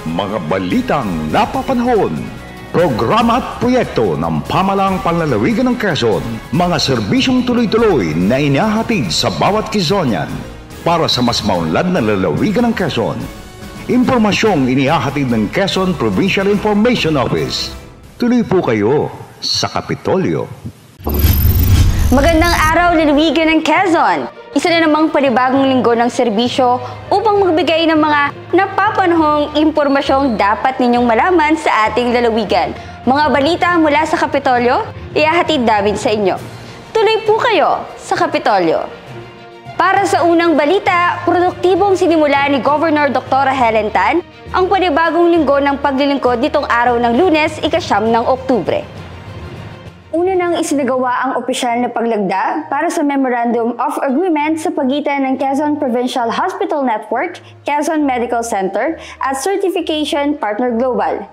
Mga balitang napapanahon, programa at proyekto ng Pamahalaang Panlalawigan ng Quezon, mga serbisyong tuloy-tuloy na inihahatid sa bawat Quezonian para sa mas maunlad na lalawigan ng Quezon. Impormasyong inihahatid ng Quezon Provincial Information Office. Tuloy po kayo sa Kapitolyo. Magandang araw, lalawigan ng Quezon! Isa na namang panibagong linggo ng serbisyo upang magbigay ng mga napapanahong impormasyong dapat ninyong malaman sa ating lalawigan. Mga balita mula sa Kapitolyo, ihahatid namin sa inyo. Tuloy po kayo sa Kapitolyo. Para sa unang balita, produktibong sinimula ni Governor Dr. Helen Tan ang panibagong linggo ng paglilingkod nitong araw ng Lunes, ika-9 ng Oktubre. Una nang isinagawa ang opisyal na paglagda para sa Memorandum of Agreement sa pagitan ng Quezon Provincial Hospital Network, Quezon Medical Center at Certification Partner Global.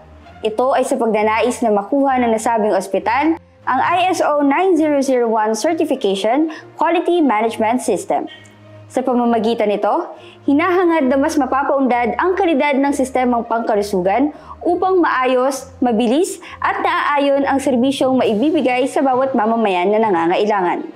Ito ay sa pagnanais na makuha ng nasabing ospital ang ISO 9001 Certification Quality Management System. Sa pamamagitan nito, hinahangad na mas mapapaunlad ang kalidad ng sistemang pangkalusugan upang maayos, mabilis at naaayon ang serbisyong maibibigay sa bawat mamamayan na nangangailangan.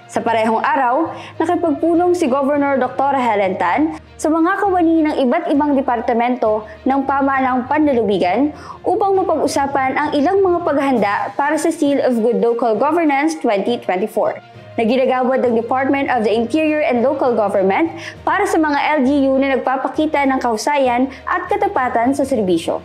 Sa parehong araw, nakipagpulong si Governor Dr. Helen Tan sa mga kawani ng iba't ibang departamento ng pamahalaang panlalawigan upang mapag-usapan ang ilang mga paghahanda para sa Seal of Good Local Governance 2024 na ginagawad ng Department of the Interior and Local Government para sa mga LGU na nagpapakita ng kahusayan at katapatan sa serbisyo.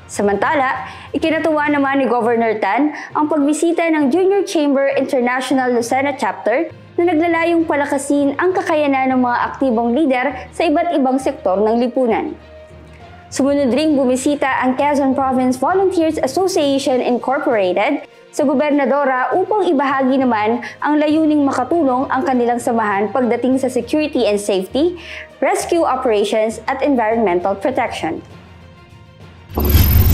Samantala, ikinatuwa naman ni Governor Tan ang pagbisita ng Junior Chamber International Lucena Chapter na naglalayong palakasin ang kakayanan ng mga aktibong lider sa iba't ibang sektor ng lipunan. Sumunod ring bumisita ang Quezon Province Volunteers Association Incorporated sa Gobernadora upang ibahagi naman ang layuning makatulong ang kanilang samahan pagdating sa security and safety, rescue operations at environmental protection.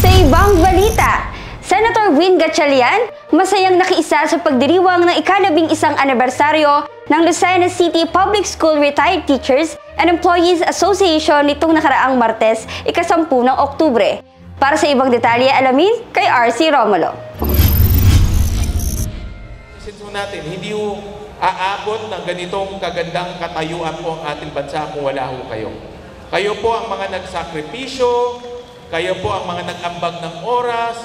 Sa ibang balita, Senator Win Gatchalian masayang nakiisa sa pagdiriwang ng ika-11 anibersaryo ng Lucena City Public School Retired Teachers and Employees Association nitong nakaraang Martes, ika-10 ng Oktubre. Para sa ibang detalye, alamin kay RC Romulo. Natin, hindi ho aabot ng ganitong kagandang katayuan po ang ating bansa kung wala ho kayo. Kayo po ang mga nagsakripisyo, kayo po ang mga nag-ambag ng oras,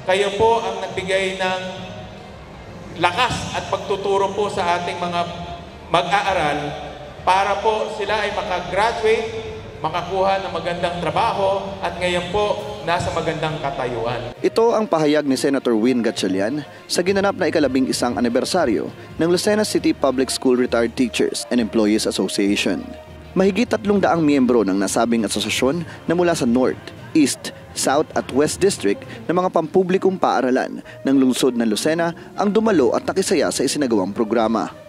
kayo po ang nagbigay ng lakas at pagtuturo po sa ating mga mag-aaral para po sila ay makagraduate, makakuha ng magandang trabaho at ngayon po nasa magandang katayuan. Ito ang pahayag ni Senator Win Gatchalian sa ginanap na ika-11 anibersaryo ng Lucena City Public School Retired Teachers and Employees Association. Mahigit 300 miyembro ng nasabing asosasyon na mula sa North, East, South at West District ng mga pampublikong paaralan ng lungsod ng Lucena ang dumalo at nakisaya sa isinagawang programa.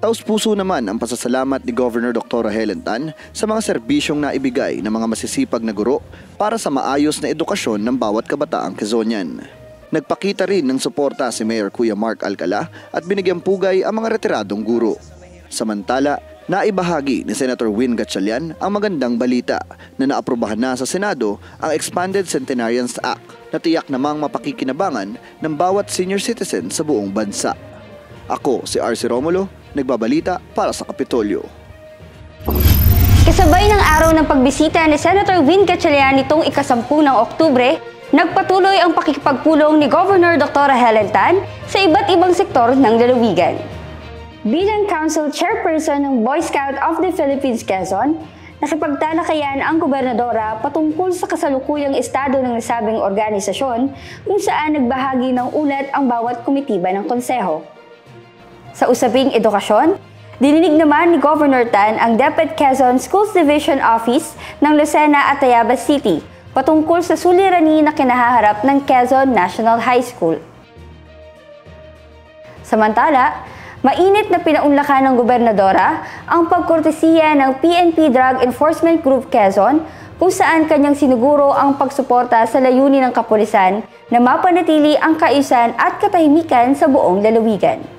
Taos-puso naman ang pasasalamat ni Governor Dr. Helen Tan sa mga serbisyong naibigay ng mga masisipag na guro para sa maayos na edukasyon ng bawat kabataang Quezonian. Nagpakita rin ng suporta si Mayor Kuya Mark Alcala at binigyang pugay ang mga retiradong guro. Samantala, naibahagi ni Senator Win Gatchalian ang magandang balita na naaprubahan na sa Senado ang Expanded Centenarians Act na tiyak namang mapakikinabangan ng bawat senior citizen sa buong bansa. Ako si RC Romulo, nagbabalita para sa Kapitolyo. Kasabay ng araw ng pagbisita ni Senator Win Gatchalian nitong ika-10 ng Oktubre, nagpatuloy ang pakikipagpulong ni Governor Dr. Helen Tan sa iba't ibang sektor ng lalawigan. Bilang Council Chairperson ng Boy Scout of the Philippines Quezon, nakipagtalakayan ang gobernadora patungkol sa kasalukuyang estado ng nasabing organisasyon kung saan nagbahagi ng ulat ang bawat komitiba ng konseho. Sa usaping edukasyon, dininig naman ni Governor Tan ang DepEd Quezon Schools Division Office ng Lucena at Tayabas City patungkol sa suliranin na kinahaharap ng Quezon National High School. Samantala, mainit na pinaunlakan ng gobernadora ang pagkortesiya ng PNP Drug Enforcement Group Quezon kung saan kanyang siniguro ang pagsuporta sa layunin ng kapulisan na mapanatili ang kaayusan at katahimikan sa buong lalawigan.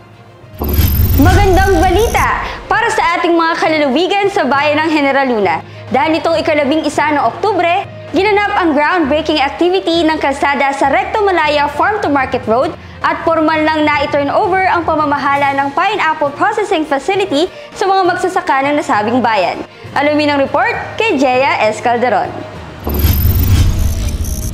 Magandang balita para sa ating mga kalalawigan sa bayan ng General Luna. Dahil nitong ika-11 ng Oktubre, ginanap ang groundbreaking activity ng kalsada sa Recto Malaya Farm to Market Road at formal lang na i-turn over ang pamamahala ng pineapple processing facility sa mga magsasaka ng nasabing bayan. Alamin ang report kay Jea S. Calderon.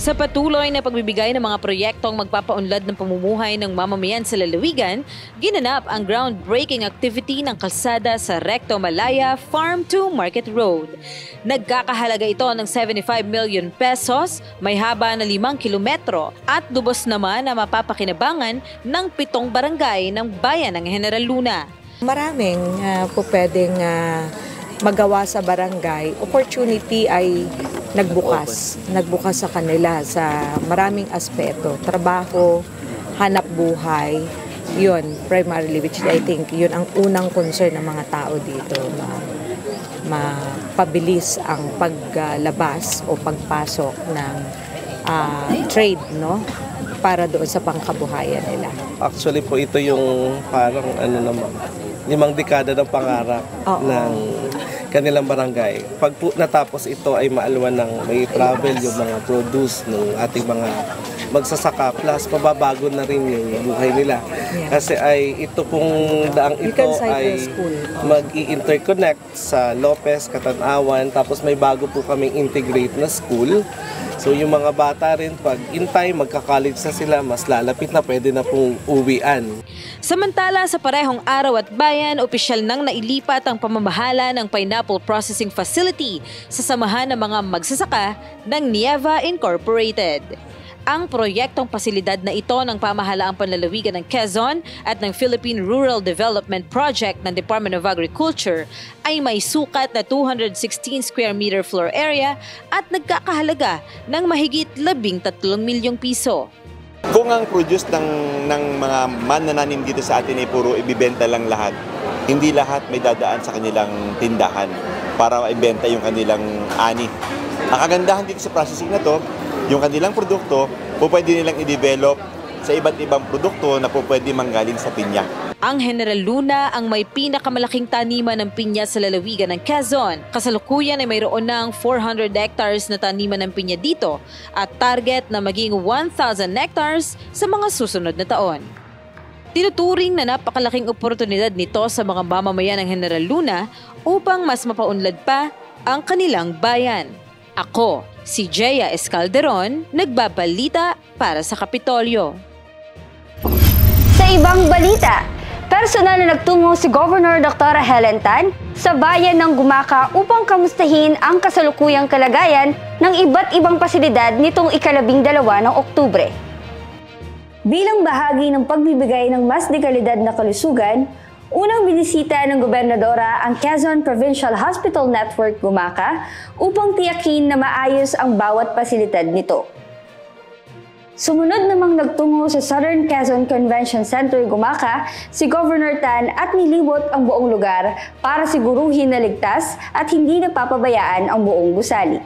Sa patuloy na pagbibigay ng mga proyektong magpapaunlad ng pamumuhay ng mamamayan sa lalawigan, ginanap ang groundbreaking activity ng kalsada sa Recto Malaya Farm to Market Road. Nagkakahalaga ito ng 75 million pesos, may haba na 5 kilometro at lubos naman na mapapakinabangan ng 7 barangay ng bayan ng General Luna. Maraming po pwedeng magawa sa barangay. Opportunity ay nagbukas sa kanila sa maraming aspeto. Trabaho, hanap buhay, yun primarily, which I think yun ang unang concern ng mga tao dito, mapabilis ang paglabas o pagpasok ng trade, no, para doon sa pangkabuhayan nila. Actually po ito yung parang 5 dekada ng pangarap ng kanilang barangay. Pag po natapos ito ay maalwan ng may travel yung mga produce ng ating mga magsasaka, plus mababago na rin yung buhay nila. Kasi ay ito pong daang ito ay mag-i-interconnect sa Lopez, Katanawan, tapos may bago po kaming integrate na school. So yung mga bata rin, pag in time magka-college na sila, mas lalapit na pwede na pong uwian. Samantala sa parehong araw at bayan, opisyal nang nailipat ang pamamahala ng pineapple processing facility sa samahan ng mga magsasaka ng Nieva Incorporated. Ang proyektong pasilidad na ito ng pamahalaang panlalawigan ng Quezon at ng Philippine Rural Development Project ng Department of Agriculture ay may sukat na 216 square meter floor area at nagkakahalaga ng mahigit 13 milyong piso. Kung ang produce ng mga manananim dito sa atin ay puro ibibenta lang lahat, hindi lahat may dadaan sa kanilang tindahan para ibenta yung kanilang ani. Ang kagandahan dito sa processing na to, yung kanilang produkto, pwede nilang i-develop sa iba't ibang produkto na pwede manggaling sa pinya. Ang General Luna ang may pinakamalaking taniman ng pinya sa lalawigan ng Quezon. Kasalukuyan ay mayroon ng 400 hectares na taniman ng pinya dito at target na maging 1,000 hectares sa mga susunod na taon. Tinuturing na napakalaking oportunidad nito sa mga mamamayan ng General Luna upang mas mapaunlad pa ang kanilang bayan. Ako, si Jea S. Calderon, nagbabalita para sa Kapitolyo. Sa ibang balita, personal na nagtungo si Governor Dr. Helen Tan sa bayan ng Gumaka upang kamustahin ang kasalukuyang kalagayan ng iba't ibang pasilidad nitong ika-12 ng Oktubre. Bilang bahagi ng pagbibigay ng mas dekalidad na kalusugan, unang binisita ng gobernadora ang Quezon Provincial Hospital Network Gumaka upang tiyakin na maayos ang bawat pasilidad nito. Sumunod namang nagtungo sa Southern Quezon Convention Center Gumaka si Governor Tan at nilibot ang buong lugar para siguruhin na ligtas at hindi napapabayaan ang buong gusali.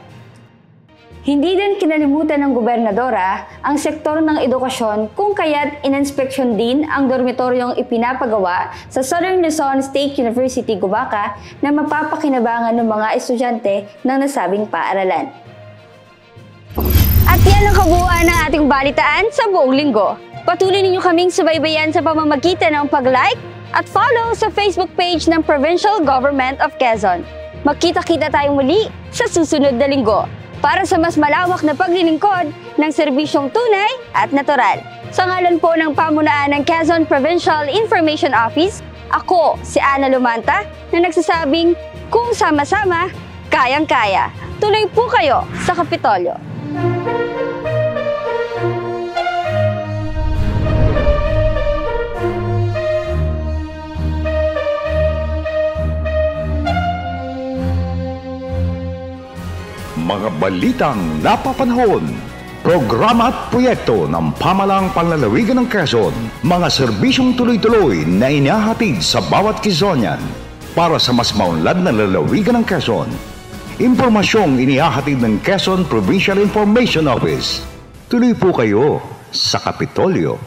Hindi din kinalimutan ng gobernadora ang sektor ng edukasyon kung kaya't ininspeksyon din ang dormitoryong ipinapagawa sa Southern Luzon State University Gumaka na mapapakinabangan ng mga estudyante ng nasabing paaralan. At yan ang kabuuan ng ating balitaan sa buong linggo. Patuloy ninyo kaming subaybayan sa pamamagitan ng pag-like at follow sa Facebook page ng Provincial Government of Quezon. Magkita-kita tayong muli sa susunod na linggo para sa mas malawak na paglilingkod ng serbisyong tunay at natural. Sa ngalan po ng pamunuan ng Quezon Provincial Information Office, ako si Ana Lumanta na nagsasabing kung sama-sama, kayang-kaya. Tuloy po kayo sa Kapitolyo. Mga balitang napapanahon, programa at proyekto ng pamahalaang panlalawigan ng Quezon, mga serbisyong tuloy-tuloy na inihahatid sa bawat Quezonian para sa mas maunlad na lalawigan ng Quezon. Impormasyong inihahatid ng Quezon Provincial Information Office. Tuloy po kayo sa Kapitolyo.